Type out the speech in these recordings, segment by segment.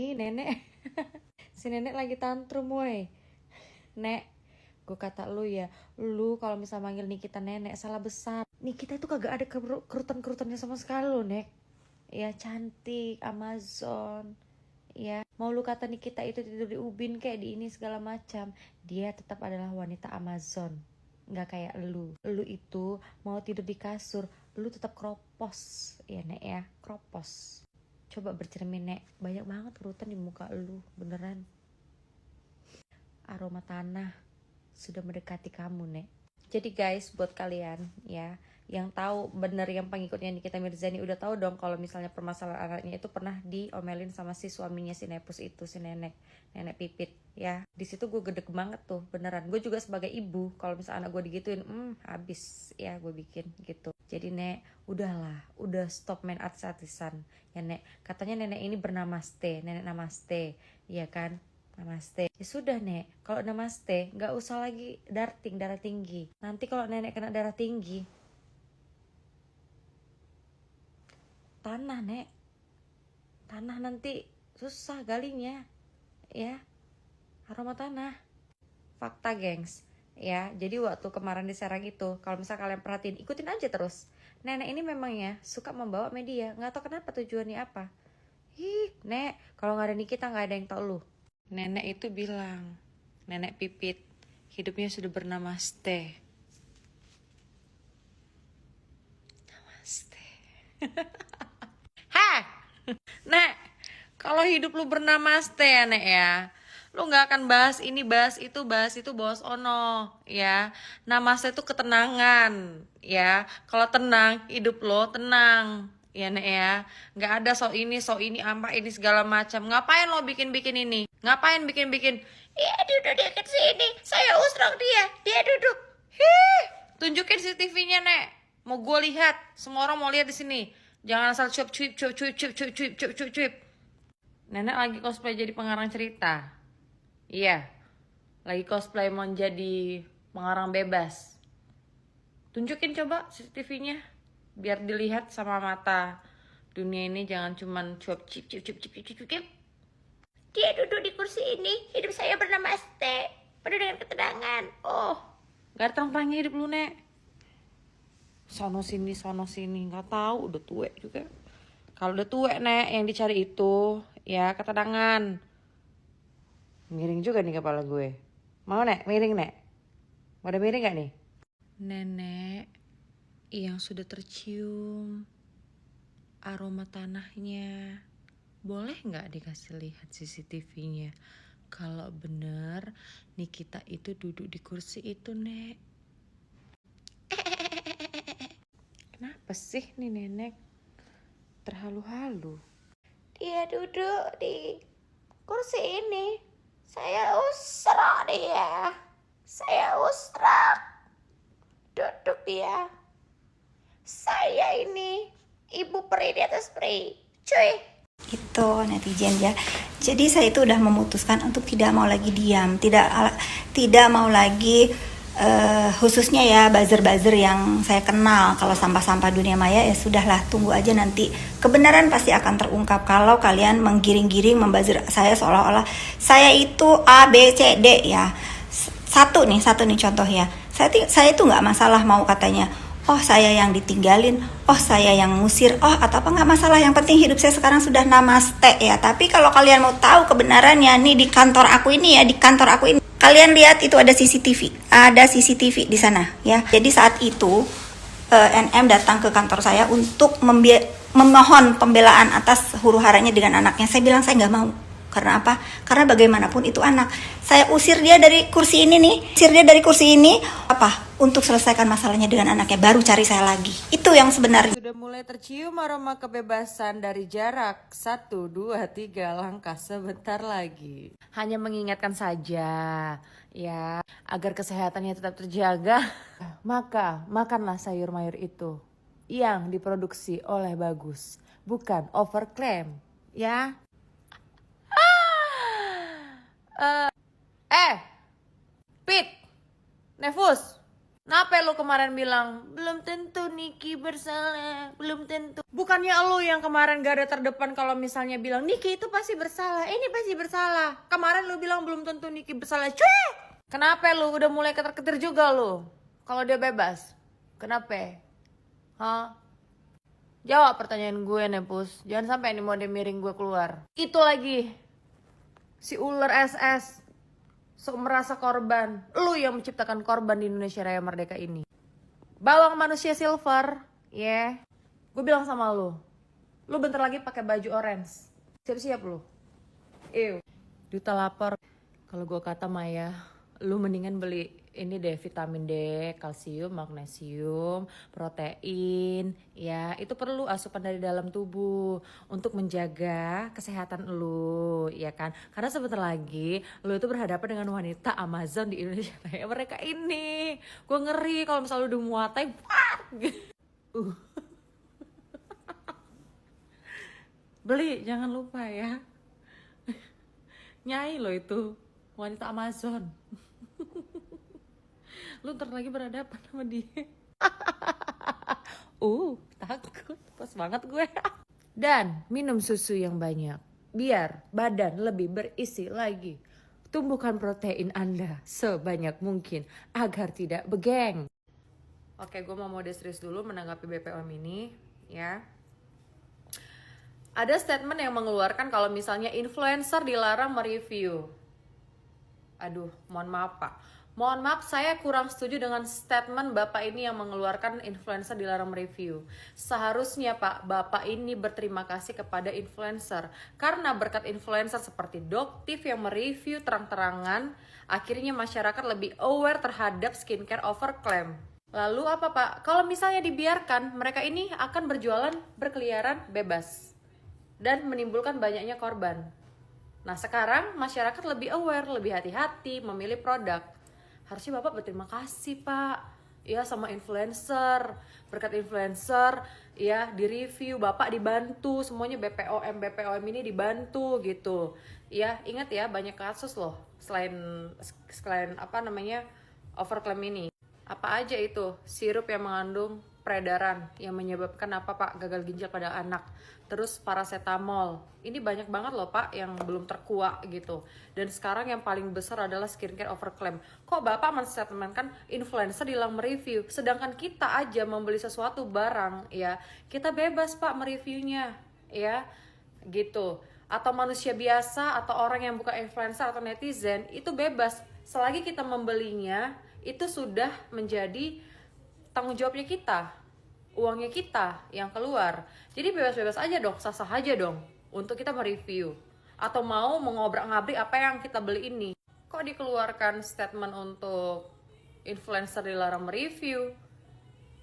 Ih, nenek. Si nenek lagi tantrum, woi. Nek, gue kata lu ya, lu kalau misal manggil Nikita nenek salah besar. Nikita itu kagak ada kerutan-kerutannya sama sekali lo, Nek. Ya cantik, Amazon. Ya, mau lu kata Nikita itu tidur di ubin kayak di ini segala macam, dia tetap adalah wanita Amazon. Nggak kayak lu itu mau tidur di kasur, lu tetap kropos. Ya Nek ya, kropos. Coba bercermin Nek, banyak banget kerutan di muka lu, beneran. Aroma tanah sudah mendekati kamu Nek. Jadi guys, buat kalian ya yang tahu bener, yang pengikutnya Nikita Mirzani udah tahu dong kalau misalnya permasalahan anaknya itu pernah diomelin sama si suaminya si Nepus itu, si nenek Pipit ya. Di situ gue gedeg banget tuh, beneran. Gue juga sebagai ibu kalau misalnya anak gue digituin, habis ya gue bikin gitu. Jadi Nek, udahlah, udah stop main artis-artisan ya Nek. Katanya nenek ini bernamaste, nenek namaste, ya kan? Namaste. Ya sudah Nek, kalau namaste nggak usah lagi darah tinggi. Nanti kalau nenek kena darah tinggi, tanah Nek, tanah nanti susah galinya, ya, aroma tanah. Fakta gengs, ya. Jadi waktu kemarin di Serang itu, kalau misal kalian perhatiin, ikutin aja terus. Nenek ini memang ya suka membawa media, nggak tahu kenapa tujuannya apa. Nek, kalau nggak ada Nikita nggak ada yang tahu lu. Nenek itu bilang, nenek Pipit hidupnya sudah bernama Ste. Namaste. Heh, Nek, kalau hidup lu bernama Ste ya Nek ya, lu nggak akan bahas ini, bahas itu bos ono ya. Namaste itu ketenangan ya. Kalau tenang, hidup lo tenang. Ya Nek ya, nggak ada so ini apa ini segala macam. Ngapain lo bikin ini? Ngapain bikin? Iya duduk deket sini, saya usrok dia duduk. Tunjukin CCTV-nya Nek, mau gue lihat, semua orang mau lihat di sini. Jangan asal cuip. Nenek lagi cosplay jadi pengarang cerita. Iya, lagi cosplay mau jadi pengarang bebas. Tunjukin coba CCTV-nya biar dilihat sama mata dunia ini, jangan cuman cuip. Dia duduk di kursi ini, hidup saya bernama Ste, penuh dengan ketenangan. Oh, gak ada terang-terangnya hidup lu Nek. Sono sini, nggak tahu, udah tua juga. Kalau udah tua Nek, yang dicari itu ya ketenangan. Miring juga nih kepala gue. Mau Nek, miring Nek? Mau ada miring gak nih? Nenek yang sudah tercium aroma tanahnya, boleh nggak dikasih lihat CCTV-nya? Kalau bener Nikita itu duduk di kursi itu Nek. Kenapa sih nih nenek terhalu-halu? Dia duduk di kursi ini, saya usrak dia, duduk dia. Saya ini ibu peri di atas peri, cuy. Itu netizen ya. Jadi saya itu udah memutuskan untuk tidak mau lagi diam, tidak mau lagi khususnya ya buzzer-buzzer yang saya kenal. Kalau sampah-sampah dunia maya ya sudahlah, tunggu aja nanti kebenaran pasti akan terungkap. Kalau kalian menggiring-giring membuzzer saya seolah-olah saya itu A B C D ya. Satu nih contoh ya. Saya itu nggak masalah mau katanya, oh saya yang ditinggalin, oh saya yang ngusir, oh atau apa, nggak masalah. Yang penting hidup saya sekarang sudah namaste ya. Tapi kalau kalian mau tahu kebenarannya nih, di kantor aku ini kalian lihat itu ada CCTV di sana ya. Jadi saat itu NM datang ke kantor saya untuk memohon pembelaan atas huru-haranya dengan anaknya. Saya bilang saya nggak mau. Karena apa? Karena bagaimanapun itu anak. Saya usir dia dari kursi ini apa? Untuk selesaikan masalahnya dengan anaknya, baru cari saya lagi. Itu yang sebenarnya. Sudah mulai tercium aroma kebebasan dari jarak 1, 2, 3 langkah sebentar lagi. Hanya mengingatkan saja ya, agar kesehatannya tetap terjaga, maka makanlah sayur mayur itu yang diproduksi oleh Bagus, bukan overclaim ya. Pit, Nevus, kenapa lu kemarin kemarin bilang, belum tentu Niki bersalah, belum tentu. Bukannya lu yang kemarin gada terdepan kalau misalnya bilang, Niki itu pasti bersalah, ini pasti bersalah. Kemarin lu bilang belum tentu Niki bersalah, cuy. Kenapa lu udah mulai ketar-ketir juga lu? Kalau dia bebas, kenapa? Hah? Jawab pertanyaan gue Nepus, jangan sampai ini mode miring gue keluar. Itu lagi, si ular SS. So, merasa korban. Lu yang menciptakan korban di Indonesia Raya Merdeka ini. Bawang manusia silver, ya. Gue bilang sama lu bentar lagi pakai baju orange. Siap-siap lu. Duta lapar. Kalau gue kata Maya, lu mendingan beli ini deh, vitamin D, kalsium, magnesium, protein, ya itu perlu asupan dari dalam tubuh untuk menjaga kesehatan lu, ya kan? Karena sebentar lagi lu itu berhadapan dengan wanita Amazon di Indonesia kayak mereka ini. Gue ngeri kalau misalnya lu udah muatai, beli jangan lupa ya. Nyai lo itu wanita Amazon. Lu ntar lagi berhadapan sama dia. Takut. Pas banget gue. Dan minum susu yang banyak. Biar badan lebih berisi lagi. Tumbuhkan protein Anda sebanyak mungkin agar tidak begeng. Oke, gue mau mode serius dulu menanggapi BPOM ini, ya. Ada statement yang mengeluarkan kalau misalnya influencer dilarang mereview. Aduh, mohon maaf Pak. Mohon maaf, saya kurang setuju dengan statement Bapak ini yang mengeluarkan influencer dilarang mereview. Seharusnya Pak, Bapak ini berterima kasih kepada influencer. Karena berkat influencer seperti Doktif yang mereview terang-terangan, akhirnya masyarakat lebih aware terhadap skincare overclaim. Lalu apa Pak? Kalau misalnya dibiarkan, mereka ini akan berjualan berkeliaran bebas. Dan menimbulkan banyaknya korban. Nah sekarang masyarakat lebih aware, lebih hati-hati memilih produk. Harusnya Bapak berterima kasih Pak, ya sama influencer. Berkat influencer, ya di review, Bapak dibantu, semuanya BPOM ini dibantu gitu. Ya ingat ya, banyak kasus loh selain apa namanya overclaim ini. Apa aja itu? Sirup yang mengandung peredaran yang menyebabkan apa Pak? Gagal ginjal pada anak. Terus paracetamol. Ini banyak banget loh Pak yang belum terkuak gitu. Dan sekarang yang paling besar adalah skincare overclaim. Kok Bapak menstatementkan influencer dilarang mereview, sedangkan kita aja membeli sesuatu barang ya, kita bebas Pak mereviewnya ya. Gitu. Atau manusia biasa atau orang yang bukan influencer atau netizen itu bebas selagi kita membelinya itu sudah menjadi tanggung jawabnya kita, uangnya kita yang keluar. Jadi bebas-bebas aja dong, sah-sah aja dong untuk kita mereview atau mau mengobrak-ngabrik apa yang kita beli ini. Kok dikeluarkan statement untuk influencer dilarang mereview?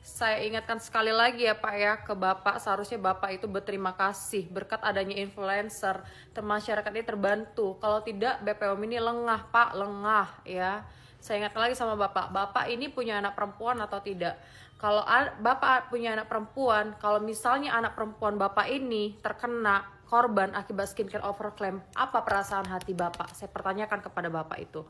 Saya ingatkan sekali lagi ya Pak ya ke Bapak, seharusnya Bapak itu berterima kasih berkat adanya influencer, masyarakat ini terbantu. Kalau tidak BPOM ini lengah Pak, lengah ya. Saya ingatkan lagi sama Bapak, Bapak ini punya anak perempuan atau tidak? Kalau Bapak punya anak perempuan, kalau misalnya anak perempuan Bapak ini terkena korban akibat skincare overclaim, apa perasaan hati Bapak? Saya pertanyakan kepada Bapak itu.